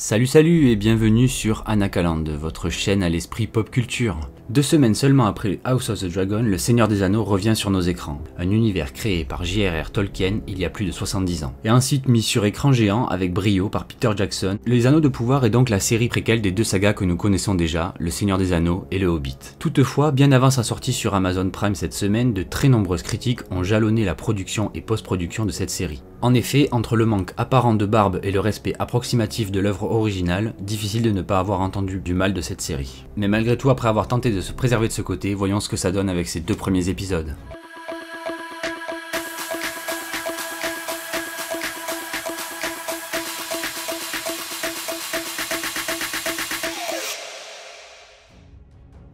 Salut et bienvenue sur Anakaland, votre chaîne à l'esprit pop culture. 2 semaines seulement après House of the Dragon, le Seigneur des Anneaux revient sur nos écrans. Un univers créé par J.R.R. Tolkien il y a plus de 70 ans. Et ensuite mis sur écran géant avec brio par Peter Jackson. Les Anneaux de Pouvoir est donc la série préquelle des 2 sagas que nous connaissons déjà, le Seigneur des Anneaux et le Hobbit. Toutefois, bien avant sa sortie sur Amazon Prime cette semaine, de très nombreuses critiques ont jalonné la production et post-production de cette série. En effet, entre le manque apparent de barbe et le respect approximatif de l'œuvre originale, difficile de ne pas avoir entendu du mal de cette série. Mais malgré tout, après avoir tenté de se préserver de ce côté, voyons ce que ça donne avec ces 2 premiers épisodes.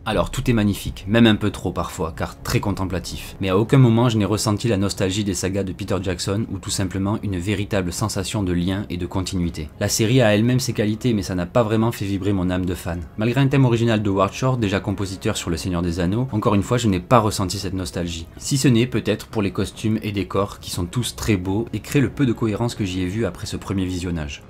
Alors tout est magnifique, même un peu trop parfois, car très contemplatif. Mais à aucun moment je n'ai ressenti la nostalgie des sagas de Peter Jackson ou tout simplement une véritable sensation de lien et de continuité. La série a elle-même ses qualités, mais ça n'a pas vraiment fait vibrer mon âme de fan. Malgré un thème original de Howard Shore, déjà compositeur sur Le Seigneur des Anneaux, encore une fois je n'ai pas ressenti cette nostalgie. Si ce n'est peut-être pour les costumes et décors qui sont tous très beaux et créent le peu de cohérence que j'y ai vu après ce premier visionnage.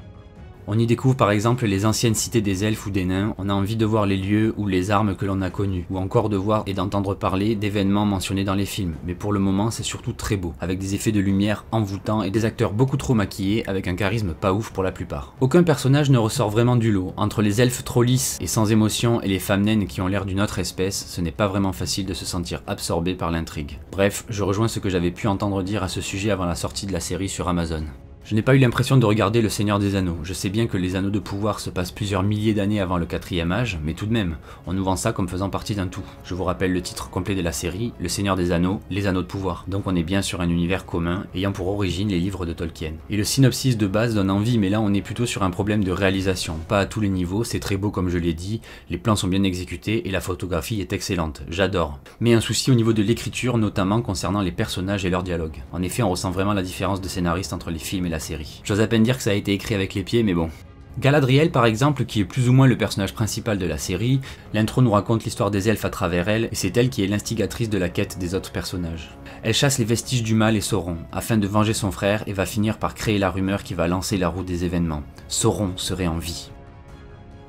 On y découvre par exemple les anciennes cités des elfes ou des nains, on a envie de voir les lieux ou les armes que l'on a connues, ou encore de voir et d'entendre parler d'événements mentionnés dans les films, mais pour le moment c'est surtout très beau, avec des effets de lumière envoûtants et des acteurs beaucoup trop maquillés avec un charisme pas ouf pour la plupart. Aucun personnage ne ressort vraiment du lot, entre les elfes trop lisses et sans émotion et les femmes naines qui ont l'air d'une autre espèce, ce n'est pas vraiment facile de se sentir absorbé par l'intrigue. Bref, je rejoins ce que j'avais pu entendre dire à ce sujet avant la sortie de la série sur Amazon. Je n'ai pas eu l'impression de regarder Le Seigneur des Anneaux. Je sais bien que les Anneaux de Pouvoir se passent plusieurs milliers d'années avant le 4e âge, mais tout de même, on nous vend ça comme faisant partie d'un tout. Je vous rappelle le titre complet de la série, Le Seigneur des Anneaux, les Anneaux de Pouvoir. Donc on est bien sur un univers commun, ayant pour origine les livres de Tolkien. Et le synopsis de base donne envie, mais là on est plutôt sur un problème de réalisation. Pas à tous les niveaux, c'est très beau comme je l'ai dit, les plans sont bien exécutés et la photographie est excellente. J'adore. Mais un souci au niveau de l'écriture, notamment concernant les personnages et leurs dialogues. En effet, on ressent vraiment la différence de scénariste entre les films et la série. J'ose à peine dire que ça a été écrit avec les pieds, mais bon. Galadriel par exemple, qui est plus ou moins le personnage principal de la série, l'intro nous raconte l'histoire des elfes à travers elle, et c'est elle qui est l'instigatrice de la quête des autres personnages. Elle chasse les vestiges du mal et Sauron, afin de venger son frère, et va finir par créer la rumeur qui va lancer la roue des événements. Sauron serait en vie.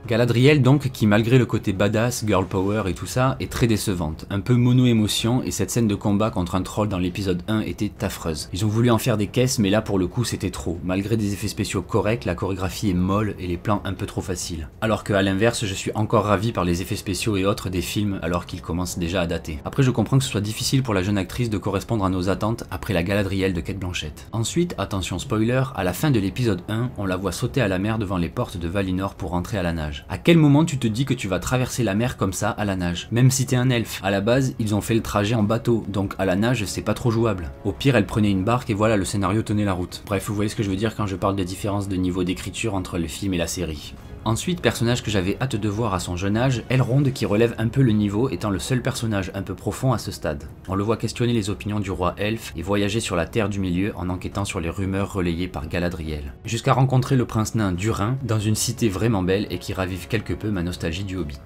Galadriel donc, qui malgré le côté badass, girl power et tout ça, est très décevante, un peu mono-émotion, et cette scène de combat contre un troll dans l'épisode 1 était affreuse. Ils ont voulu en faire des caisses, mais là pour le coup c'était trop. Malgré des effets spéciaux corrects, la chorégraphie est molle et les plans un peu trop faciles. Alors que à l'inverse, je suis encore ravi par les effets spéciaux et autres des films alors qu'ils commencent déjà à dater. Après je comprends que ce soit difficile pour la jeune actrice de correspondre à nos attentes après la Galadriel de Cate Blanchett. Ensuite, attention spoiler, à la fin de l'épisode 1, on la voit sauter à la mer devant les portes de Valinor pour rentrer à la nage. À quel moment tu te dis que tu vas traverser la mer comme ça à la nage? Même si t'es un elfe. À la base, ils ont fait le trajet en bateau, donc à la nage c'est pas trop jouable. Au pire, elle prenait une barque et voilà, le scénario tenait la route. Bref, vous voyez ce que je veux dire quand je parle des différences de niveau d'écriture entre le film et la série. Ensuite, personnage que j'avais hâte de voir à son jeune âge, Elrond qui relève un peu le niveau étant le seul personnage un peu profond à ce stade. On le voit questionner les opinions du roi elfe et voyager sur la Terre du Milieu en enquêtant sur les rumeurs relayées par Galadriel. Jusqu'à rencontrer le prince nain Durin dans une cité vraiment belle et qui ravive quelque peu ma nostalgie du Hobbit.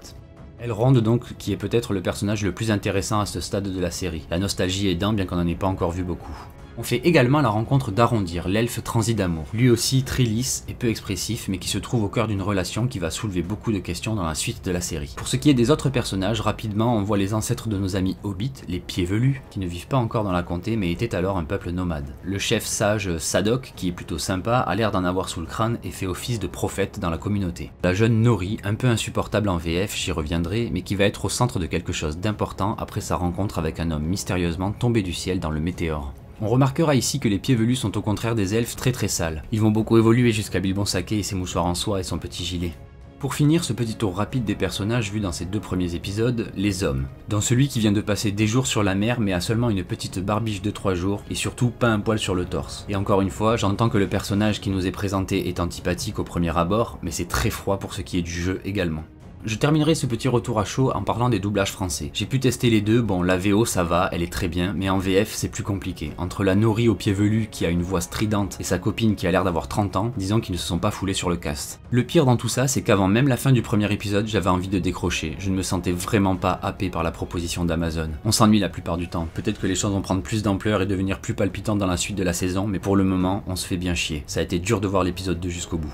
Elrond donc, qui est peut-être le personnage le plus intéressant à ce stade de la série, la nostalgie aidant bien qu'on n'en ait pas encore vu beaucoup. On fait également la rencontre d'Arondir, l'elfe transi d'amour, lui aussi très lisse et peu expressif, mais qui se trouve au cœur d'une relation qui va soulever beaucoup de questions dans la suite de la série. Pour ce qui est des autres personnages, rapidement on voit les ancêtres de nos amis hobbits, les pieds velus, qui ne vivent pas encore dans la comté mais étaient alors un peuple nomade. Le chef sage Sadok, qui est plutôt sympa, a l'air d'en avoir sous le crâne et fait office de prophète dans la communauté. La jeune Nori, un peu insupportable en VF, j'y reviendrai, mais qui va être au centre de quelque chose d'important après sa rencontre avec un homme mystérieusement tombé du ciel dans le météore. On remarquera ici que les pieds velus sont au contraire des elfes très sales. Ils vont beaucoup évoluer jusqu'à Bilbon Saké et ses mouchoirs en soie et son petit gilet. Pour finir ce petit tour rapide des personnages vus dans ces 2 premiers épisodes, les hommes. Dans celui qui vient de passer des jours sur la mer mais a seulement une petite barbiche de 3 jours et surtout pas un poil sur le torse. Et encore une fois, j'entends que le personnage qui nous est présenté est antipathique au premier abord, mais c'est très froid pour ce qui est du jeu également. Je terminerai ce petit retour à chaud en parlant des doublages français. J'ai pu tester les deux, bon la VO ça va, elle est très bien, mais en VF c'est plus compliqué. Entre la Nori au pied velu qui a une voix stridente et sa copine qui a l'air d'avoir 30 ans, disons qu'ils ne se sont pas foulés sur le cast. Le pire dans tout ça, c'est qu'avant même la fin du premier épisode, j'avais envie de décrocher. Je ne me sentais vraiment pas happé par la proposition d'Amazon. On s'ennuie la plupart du temps. Peut-être que les choses vont prendre plus d'ampleur et devenir plus palpitantes dans la suite de la saison, mais pour le moment, on se fait bien chier. Ça a été dur de voir l'épisode 2 jusqu'au bout.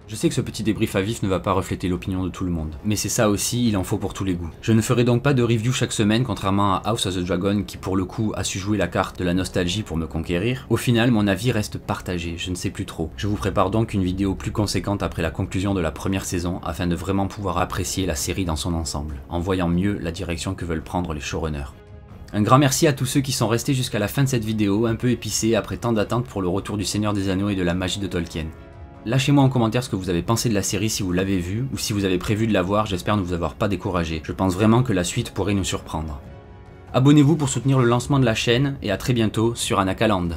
Je sais que ce petit débrief à vif ne va pas refléter l'opinion de tout le monde, mais c'est ça aussi, il en faut pour tous les goûts. Je ne ferai donc pas de review chaque semaine, contrairement à House of the Dragon qui pour le coup a su jouer la carte de la nostalgie pour me conquérir. Au final, mon avis reste partagé, je ne sais plus trop. Je vous prépare donc une vidéo plus conséquente après la conclusion de la première saison, afin de vraiment pouvoir apprécier la série dans son ensemble, en voyant mieux la direction que veulent prendre les showrunners. Un grand merci à tous ceux qui sont restés jusqu'à la fin de cette vidéo, un peu épicée après tant d'attentes pour le retour du Seigneur des Anneaux et de la magie de Tolkien. Lâchez-moi en commentaire ce que vous avez pensé de la série si vous l'avez vue, ou si vous avez prévu de la voir, j'espère ne vous avoir pas découragé. Je pense vraiment que la suite pourrait nous surprendre. Abonnez-vous pour soutenir le lancement de la chaîne, et à très bientôt sur Anakaland.